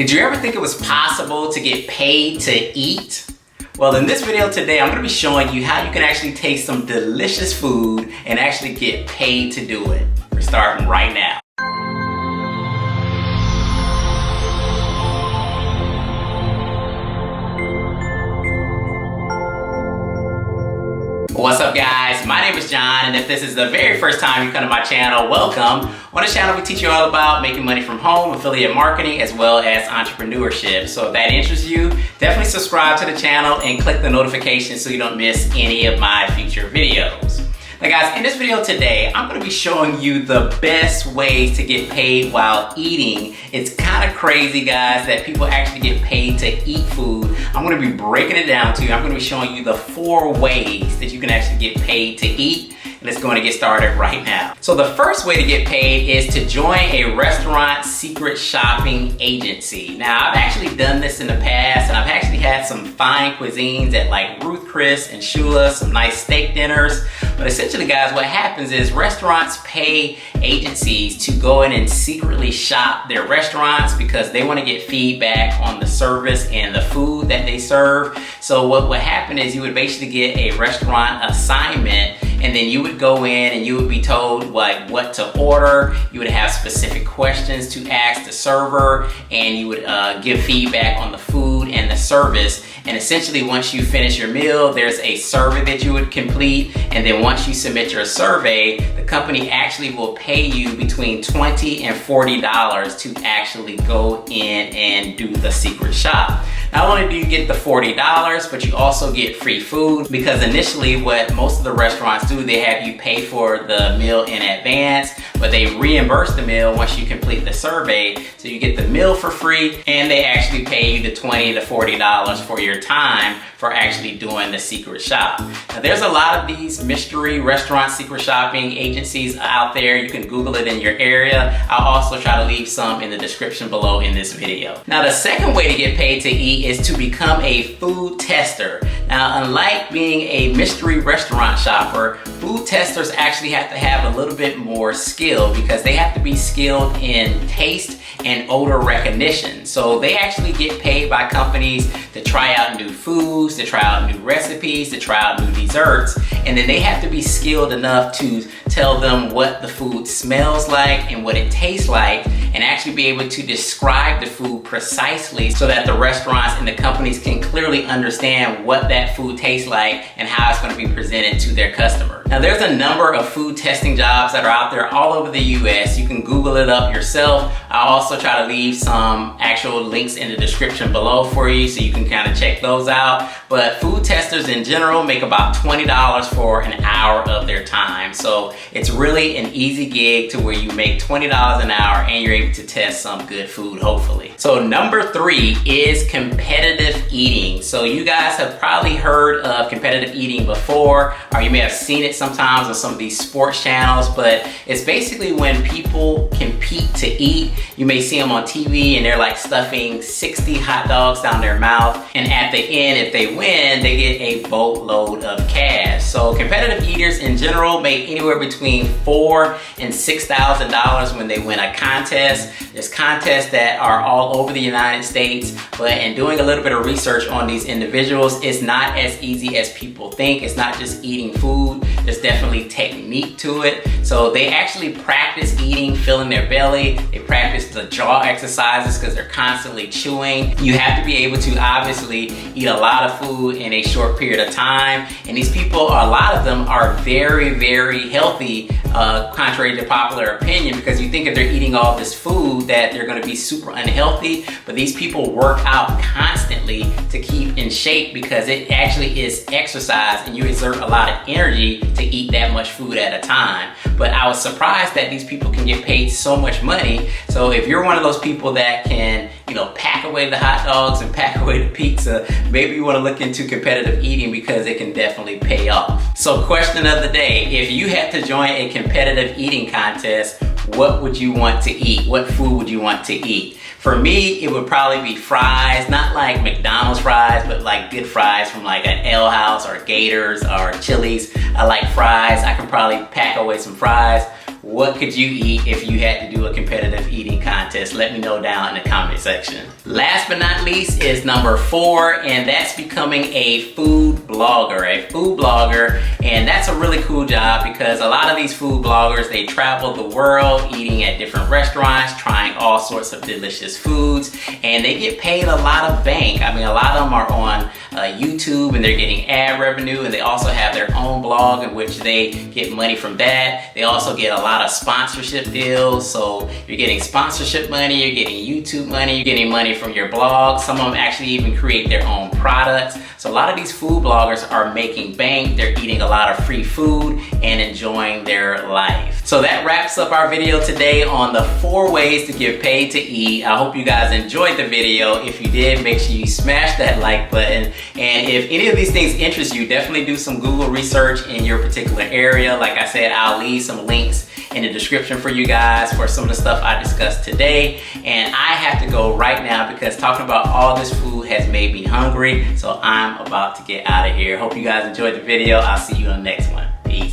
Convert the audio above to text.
Did you ever think it was possible to get paid to eat? Well, in this video today, I'm gonna be showing you how you can actually taste some delicious food and actually get paid to do it. We're starting right now. What's up guys, my name is John, and if this is the very first time you come to my channel, welcome. On this channel we teach you all about making money from home, affiliate marketing, as well as entrepreneurship. So if that interests you, definitely subscribe to the channel and click the notification so you don't miss any of my future videos. Now guys, in this video today, I'm gonna be showing you the best ways to get paid while eating. It's kind of crazy guys that people actually get paid to eat food. I'm gonna be breaking it down to you. I'm gonna be showing you the 4 ways that you can actually get paid to eat. Let's go and get started right now. So the first way to get paid is to join a restaurant secret shopping agency. Now I've actually done this in the past, and I've actually had some fine cuisines at like Ruth Chris and Shula, some nice steak dinners. But essentially guys, what happens is restaurants pay agencies to go in and secretly shop their restaurants because they want to get feedback on the service and the food that they serve. So what would happen is you would basically get a restaurant assignment, and then you would go in and you would be told like what to order. You would have specific questions to ask the server, and you would give feedback on the food and the service. And essentially once you finish your meal, there's a survey that you would complete, and then once you submit your survey, the company actually will pay you between $20 and $40 to actually go in and do the secret shop. Not only do you get the $40, but you also get free food, because initially what most of the restaurants do, they have you pay for the meal in advance, but they reimburse the meal once you complete the survey. So you get the meal for free, and they actually pay you the $20 to $40 for your time for actually doing the secret shop. Now there's a lot of these mystery restaurant secret shopping agencies out there. You can Google it in your area. I'll also try to leave some in the description below in this video. Now the second way to get paid to eat is to become a food tester. Now unlike being a mystery restaurant shopper, food testers actually have to have a little bit more skill, because they have to be skilled in taste and odor recognition. So they actually get paid by companies to try out new foods, to try out new recipes, to try out new desserts, and then they have to be skilled enough to tell them what the food smells like and what it tastes like, and actually be able to describe the food precisely so that the restaurants and the companies can clearly understand what that food tastes like and how it's going to be presented to their customer. Now there's a number of food testing jobs that are out there all over the US. You can Google it up yourself. I'll also try to leave some actual links in the description below for you so you can kind of check those out. But food testers in general make about $20 for an hour of their time. So it's really an easy gig to where you make $20 an hour and you're able to test some good food, hopefully. So number 3 is competitive eating. So you guys have probably heard of competitive eating before, or you may have seen it sometimes on some of these sports channels, but it's basically when people compete to eat. You may see them on TV and they're like stuffing 60 hot dogs down their mouth, and at the end, if they win, they get a boatload of cash. So competitive eaters in general make anywhere between $4,000 and $6,000 when they win a contest. There's contests that are all over the United States, but in doing a little bit of research on these individuals, it's not as easy as people think. It's not just eating food. There's definitely technique to it. So they actually practice eating, filling their belly. They practice the jaw exercises because they're constantly chewing. You have to be able to obviously eat a lot of food in a short period of time. And these people, a lot of them are very, very healthy, contrary to popular opinion, because you think if they're eating all this food that they're going to be super unhealthy, but these people work out constantly to keep in shape, because it actually is exercise and you exert a lot of energy to eat that much food at a time. But I was surprised that these people can get paid so much money. So if you're one of those people that can, you know, pack away the hot dogs and pack away the pizza, maybe you want to look into competitive eating, because it can definitely pay off. So question of the day, if you had to join a competitive eating contest, what would you want to eat? What food would you want to eat? For me, it would probably be fries, not like McDonald's fries, but like good fries from like an Ale House or Gators or Chili's. I like fries. I can probably pack away some fries. what could you eat if you had to do a competitive eating contest? Let me know down in the comment section. Last but not least is number 4, and that's becoming a food blogger. And that's a really cool job because a lot of these food bloggers, they travel the world eating at different restaurants, trying all sorts of delicious foods, and they get paid a lot of bank. I mean, a lot of them are on YouTube and they're getting ad revenue, and they also have their own blog in which they get money from that. They also get a lot of sponsorship deals, so you're getting sponsorship money, you're getting YouTube money, you're getting money from your blog. Some of them actually even create their own products. So a lot of these food bloggers are making bank, they're eating a lot of free food and enjoying their life. So that wraps up our video today on the 4 ways to get paid to eat. I hope you guys enjoyed the video. If you did, make sure you smash that like button. And if any of these things interest you, definitely do some Google research in your particular area. Like I said, I'll leave some links in the description for you guys for some of the stuff I discussed today. And I have to go right now because talking about all this food has made me hungry. So I'm about to get out of here. Hope you guys enjoyed the video. I'll see you on the next one.